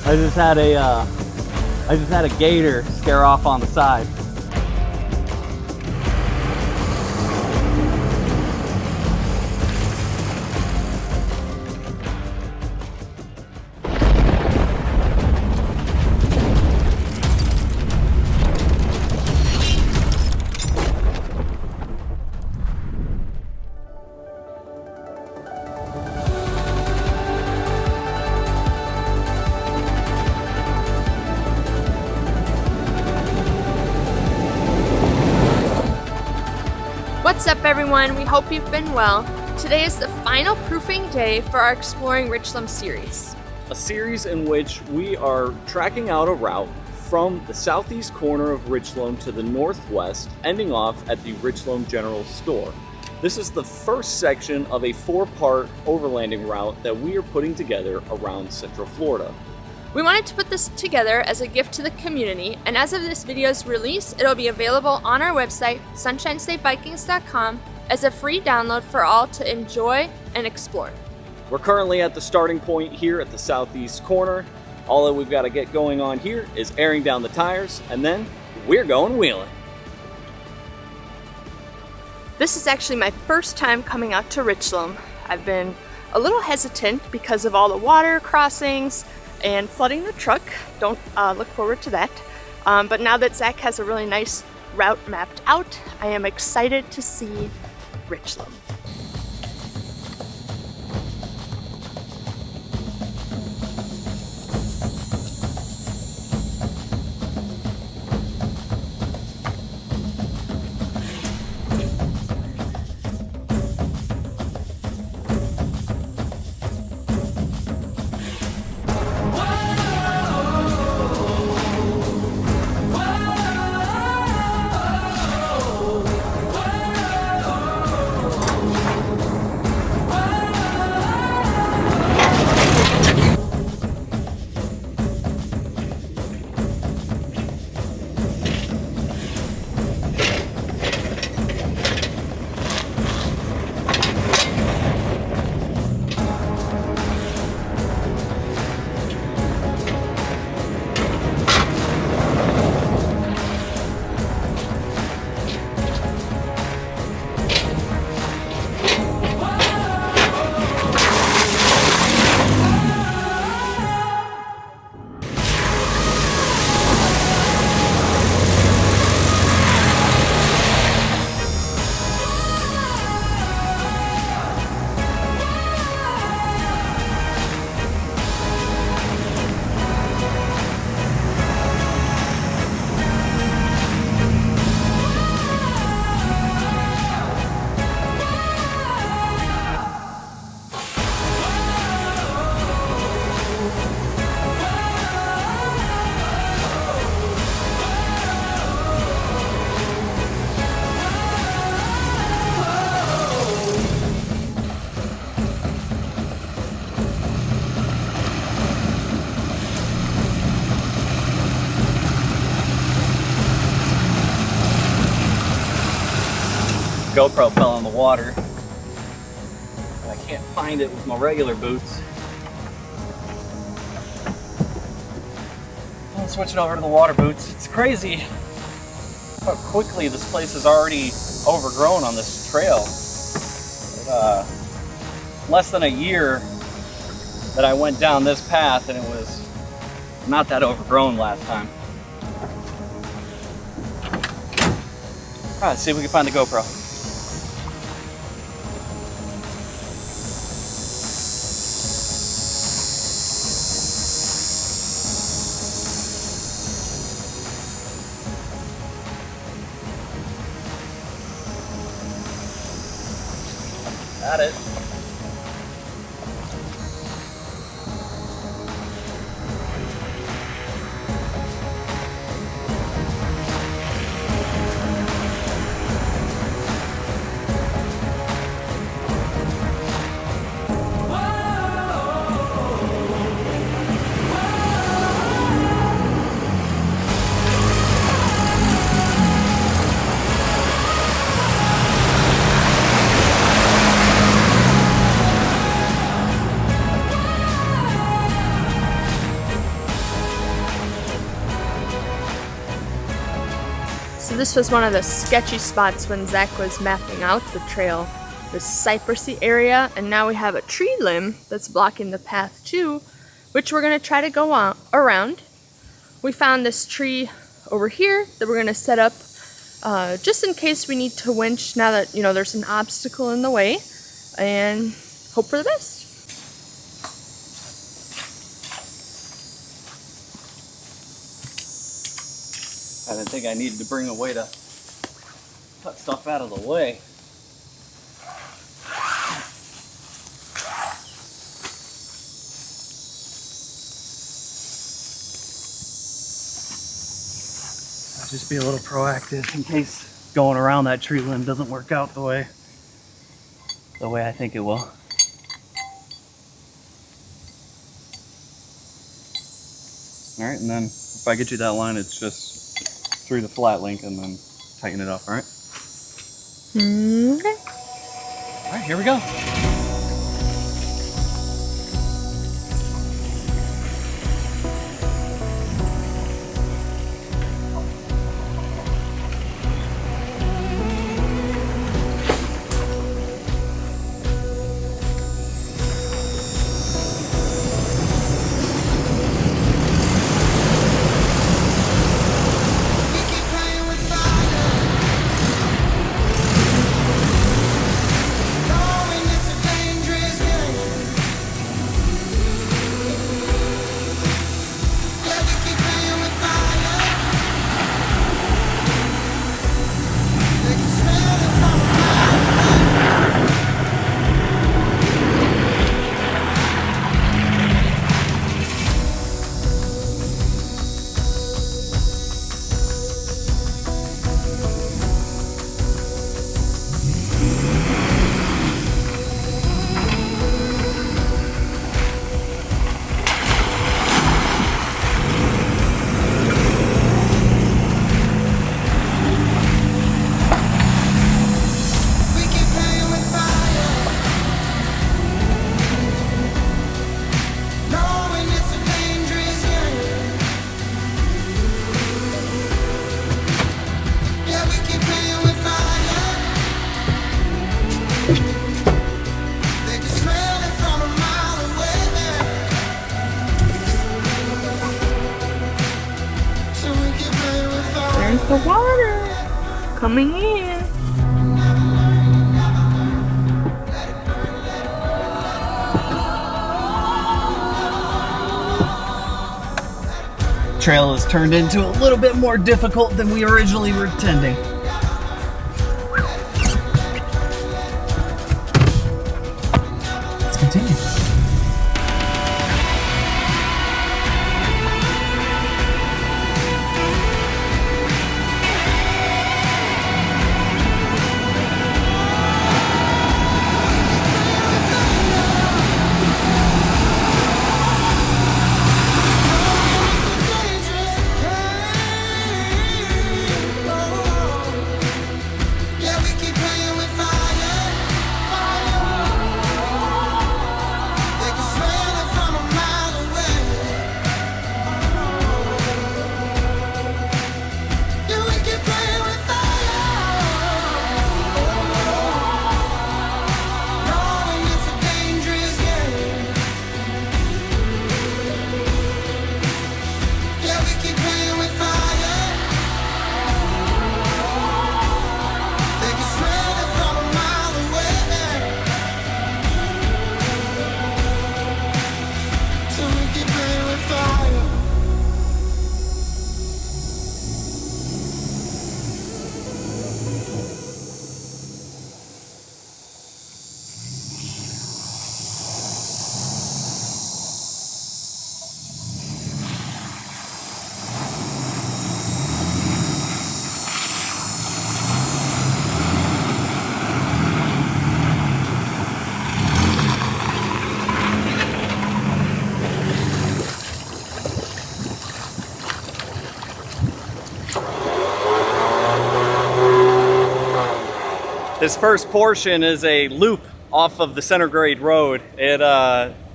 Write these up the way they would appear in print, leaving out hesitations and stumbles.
I just had a gator scare off on the side. What's up everyone, we hope you've been well. Today is the final proofing day for our Exploring Richloam series. A series in which we are tracking out a route from the southeast corner of Richloam to the northwest, ending off at the Richloam General Store. This is the first section of a 4-part overlanding route that we are putting together around Central Florida. We wanted to put this together as a gift to the community, and as of this video's release, it'll be available on our website, sunshinestatevikings.com, as a free download for all to enjoy and explore. We're currently at the starting point here at the southeast corner. All that we've got to get going on here is airing down the tires, and then we're going wheeling. This is actually my first time coming out to Richloam. I've been a little hesitant because of all the water crossings and flooding the truck. Don't look forward to that. But now that Zach has a really nice route mapped out, I am excited to see Richloam. GoPro fell in the water, and I can't find it with my regular boots. I'm switching over to the water boots. It's crazy how quickly this place is already overgrown on this trail. Less than a year that I went down this path, and it was not that overgrown last time. All right, let's see if we can find the GoPro. Got it. So this was one of the sketchy spots when Zach was mapping out the trail, this cypressy area, and now we have a tree limb that's blocking the path too, which we're gonna try to go on around. We found this tree over here that we're gonna set up just in case we need to winch now that, you know, there's an obstacle in the way, and hope for the best. I didn't think I needed to bring a way to cut stuff out of the way. I'll just be a little proactive in case going around that tree limb doesn't work out the way I think it will. All right, and then if I get you that line, it's just through the flat link and then tighten it up, all right? Okay. All right, here we go. There's the water coming in. Trail has turned into a little bit more difficult than we originally were intending. Let's continue. This first portion is a loop off of the center grade road. It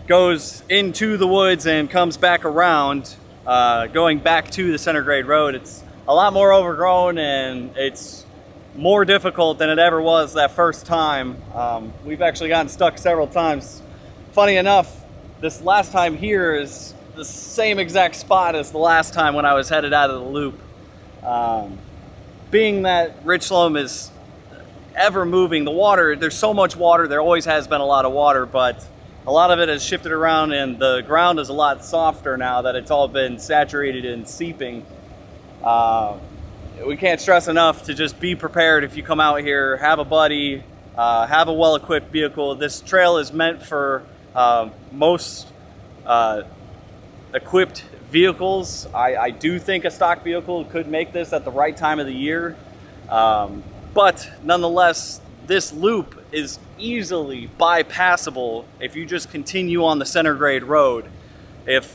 goes into the woods and comes back around, going back to the center grade road. It's a lot more overgrown, and it's more difficult than it ever was that first time. We've actually gotten stuck several times. Funny enough, this last time here is the same exact spot as the last time when I was headed out of the loop. Being that Richloam is ever moving, the water, there's so much water, there always has been a lot of water, but a lot of it has shifted around and the ground is a lot softer now that it's all been saturated and seeping. We can't stress enough to just be prepared if you come out here, have a buddy, have a well-equipped vehicle. This trail is meant for most equipped vehicles. I do think a stock vehicle could make this at the right time of the year. But nonetheless, this loop is easily bypassable if you just continue on the center grade road. If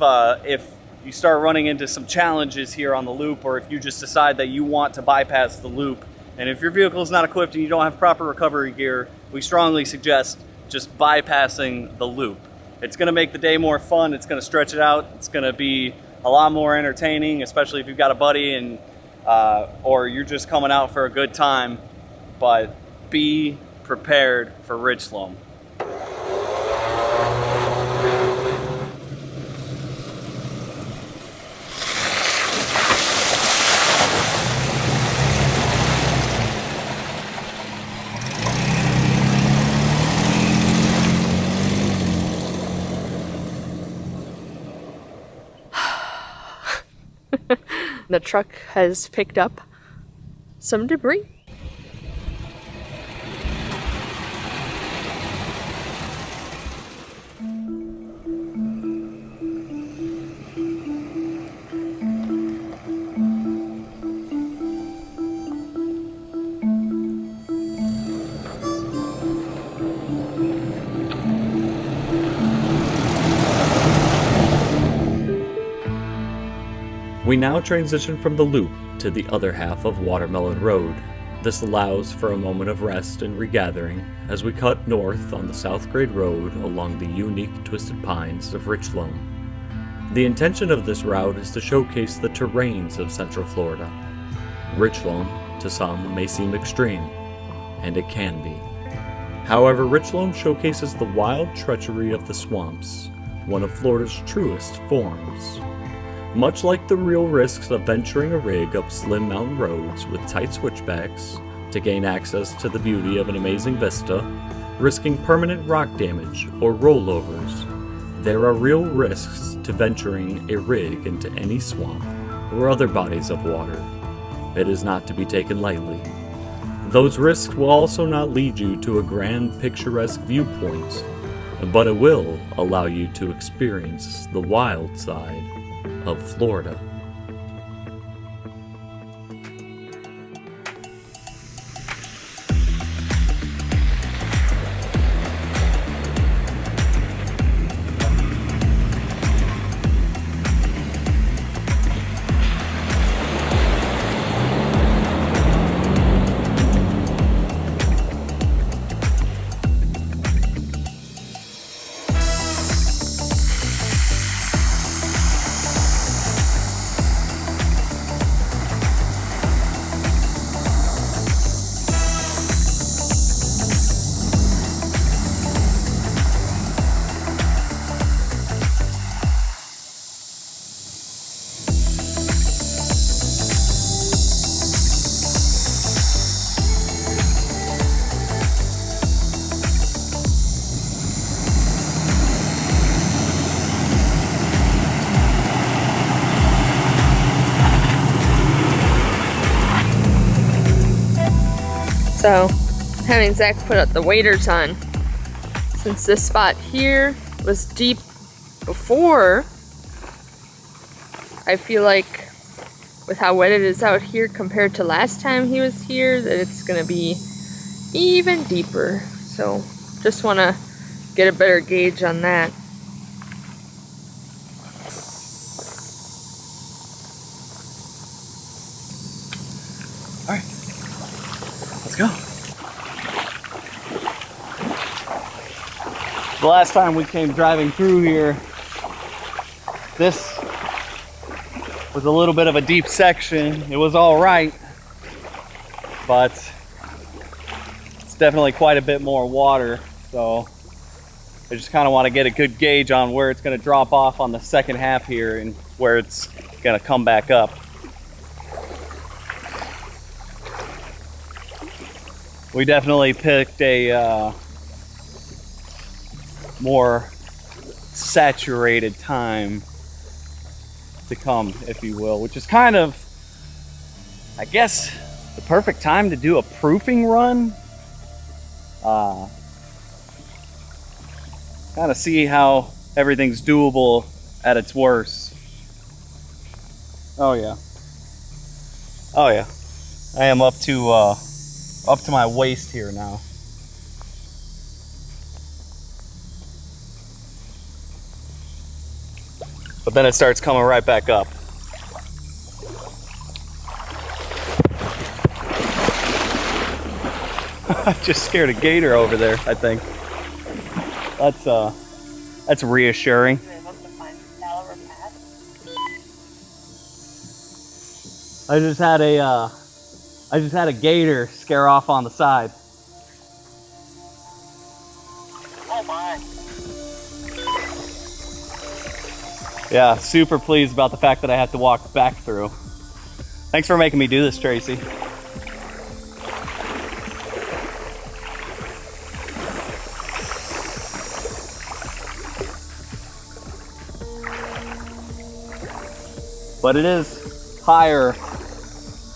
you start running into some challenges here on the loop, or if you just decide that you want to bypass the loop, and if your vehicle is not equipped and you don't have proper recovery gear, we strongly suggest just bypassing the loop. It's going to make the day more fun, it's going to stretch it out, it's going to be a lot more entertaining, especially if you've got a buddy and or you're just coming out for a good time. But be prepared for Richloam. The truck has picked up some debris. We now transition from the loop to the other half of Watermelon Road. This allows for a moment of rest and regathering as we cut north on the South Grade Road along the unique twisted pines of Richloam. The intention of this route is to showcase the terrains of Central Florida. Richloam, to some, may seem extreme, and it can be. However, Richloam showcases the wild treachery of the swamps, one of Florida's truest forms. Much like the real risks of venturing a rig up slim mountain roads with tight switchbacks to gain access to the beauty of an amazing vista, risking permanent rock damage or rollovers, there are real risks to venturing a rig into any swamp or other bodies of water. It is not to be taken lightly. Those risks will also not lead you to a grand picturesque viewpoint, but it will allow you to experience the wild side of Florida. So, having Zach put up the waders on, since this spot here was deep before, I feel like with how wet it is out here compared to last time he was here, that it's gonna be even deeper. So, just wanna get a better gauge on that. Alright, let's go. The last time we came driving through here, this was a little bit of a deep section. It was all right, but it's definitely quite a bit more water. So I just kind of want to get a good gauge on where it's going to drop off on the second half here and where it's going to come back up. We definitely picked a more saturated time to come, if you will, which is kind of, I guess, the perfect time to do a proofing run. Kind of see how everything's doable at its worst. Oh yeah. Oh yeah. I am up to my waist here now. But then it starts coming right back up. I just scared a gator over there, I think. That's reassuring. I just had a gator scare off on the side. Oh my. Yeah, super pleased about the fact that I have to walk back through. Thanks for making me do this, Tracy. But it is higher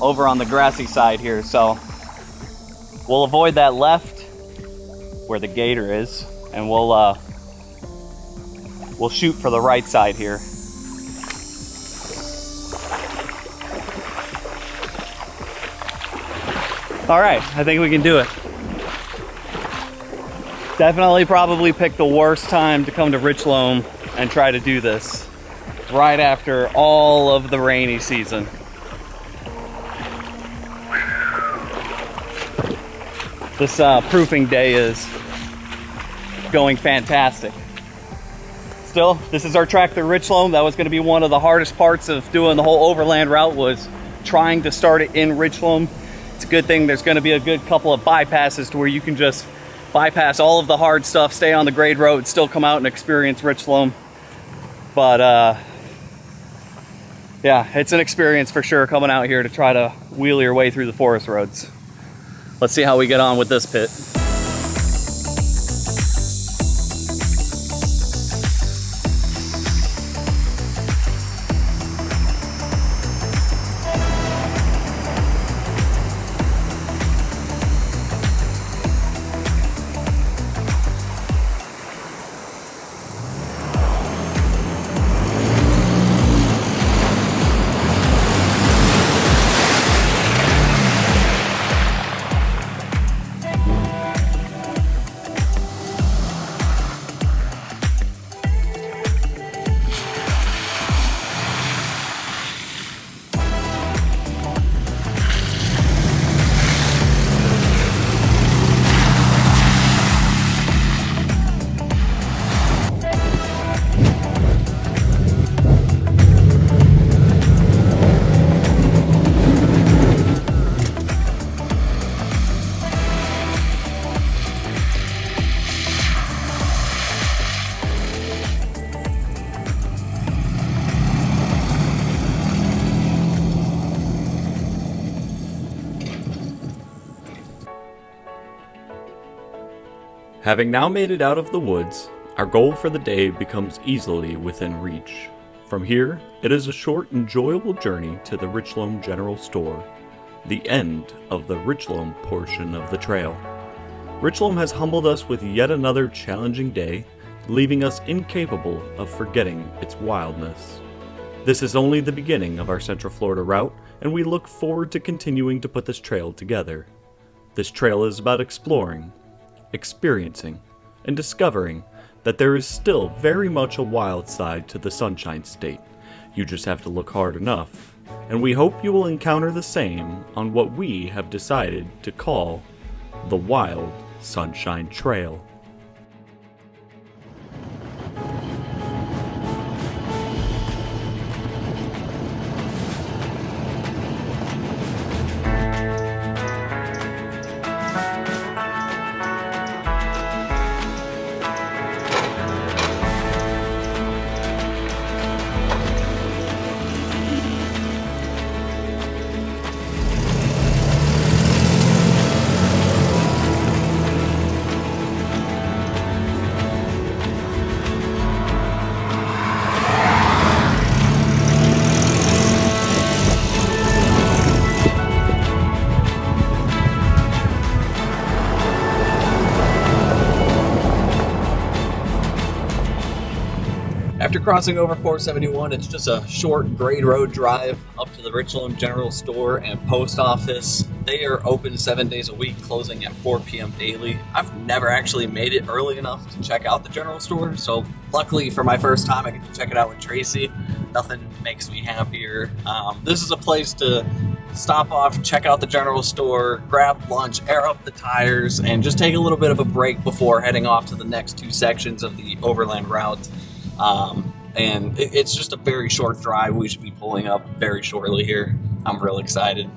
over on the grassy side here, so we'll avoid that left where the gator is, and we'll shoot for the right side here. All right, I think we can do it. Definitely probably pick the worst time to come to Richloam and try to do this. Right after all of the rainy season. This proofing day is going fantastic. Still, this is our track through Richloam. That was going to be one of the hardest parts of doing the whole overland route, was trying to start it in Richloam. It's a good thing there's going to be a good couple of bypasses to where you can just bypass all of the hard stuff, stay on the grade road, still come out and experience Richloam. But yeah, it's an experience for sure coming out here to try to wheel your way through the forest roads. Let's see how we get on with this pit. Having now made it out of the woods, our goal for the day becomes easily within reach. From here, it is a short, enjoyable journey to the Richloam General Store, the end of the Richloam portion of the trail. Richloam has humbled us with yet another challenging day, leaving us incapable of forgetting its wildness. This is only the beginning of our Central Florida route, and we look forward to continuing to put this trail together. This trail is about exploring, experiencing, and discovering that there is still very much a wild side to the Sunshine State. You just have to look hard enough, and we hope you will encounter the same on what we have decided to call the Wild Sunshine Trail. After crossing over 471, it's just a short grade road drive up to the Richloam General Store and Post Office. They are open 7 days a week, closing at 4 p.m. daily. I've never actually made it early enough to check out the General Store, so luckily for my first time, I get to check it out with Tracy. Nothing makes me happier. This is a place to stop off, check out the General Store, grab lunch, air up the tires, and just take a little bit of a break before heading off to the next two sections of the overland route. And it's just a very short drive. We should be pulling up very shortly here. I'm real excited.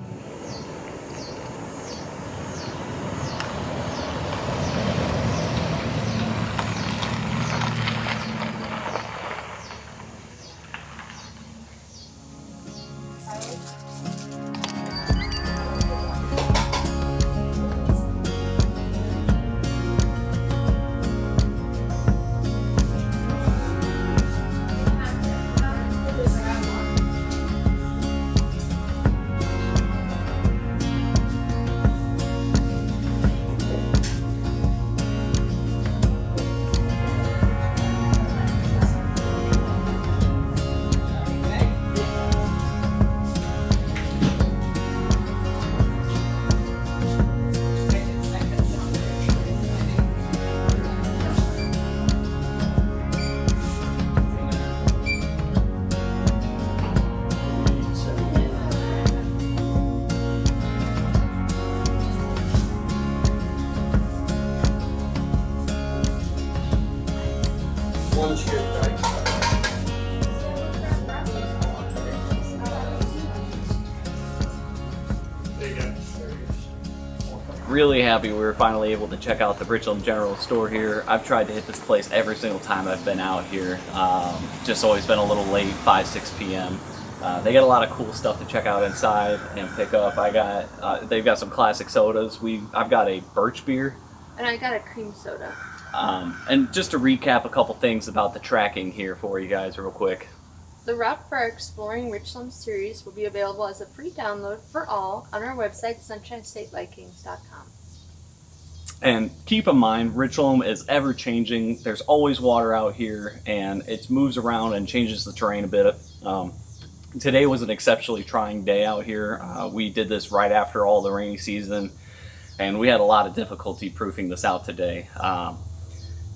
Really happy we were finally able to check out the Richloam General Store here. I've tried to hit this place every single time I've been out here. Just always been a little late, 5-6 p.m. They got a lot of cool stuff to check out inside and pick up. They've got some classic sodas. I've got a birch beer. And I got a cream soda. And just to recap a couple things about the tracking here for you guys real quick. The route for our Exploring Richloam series will be available as a free download for all on our website, sunshinestatevikings.com. And keep in mind, Richloam is ever changing. There's always water out here, and it moves around and changes the terrain a bit. Today was an exceptionally trying day out here. We did this right after all the rainy season, and we had a lot of difficulty proofing this out today.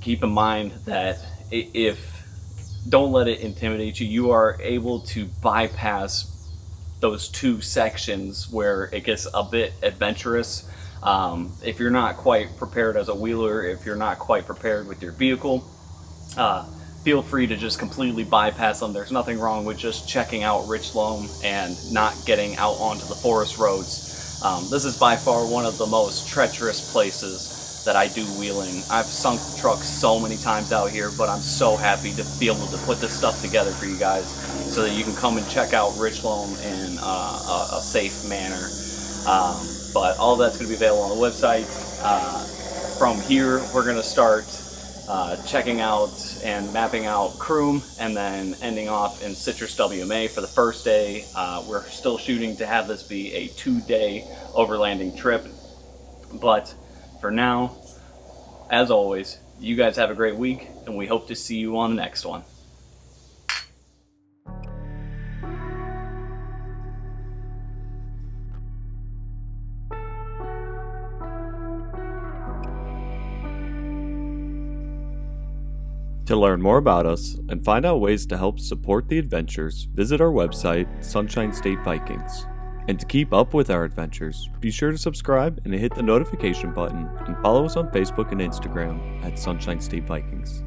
Keep in mind that don't let it intimidate you. You are able to bypass those two sections where it gets a bit adventurous. If you're not quite prepared as a wheeler, if you're not quite prepared with your vehicle, feel free to just completely bypass them. There's nothing wrong with just checking out Richloam and not getting out onto the forest roads. This is by far one of the most treacherous places that I do wheeling. I've sunk trucks so many times out here, but I'm so happy to be able to put this stuff together for you guys so that you can come and check out Richloam in a safe manner. But all that's going to be available on the website. From here, we're going to start checking out and mapping out Croom, and then ending off in Citrus WMA for the first day. We're still shooting to have this be a 2-day overlanding trip, but for now, as always, you guys have a great week, and we hope to see you on the next one. To learn more about us and find out ways to help support the adventures, visit our website, Sunshine State Vikings. And to keep up with our adventures, be sure to subscribe and hit the notification button, and follow us on Facebook and Instagram at Sunshine State Vikings.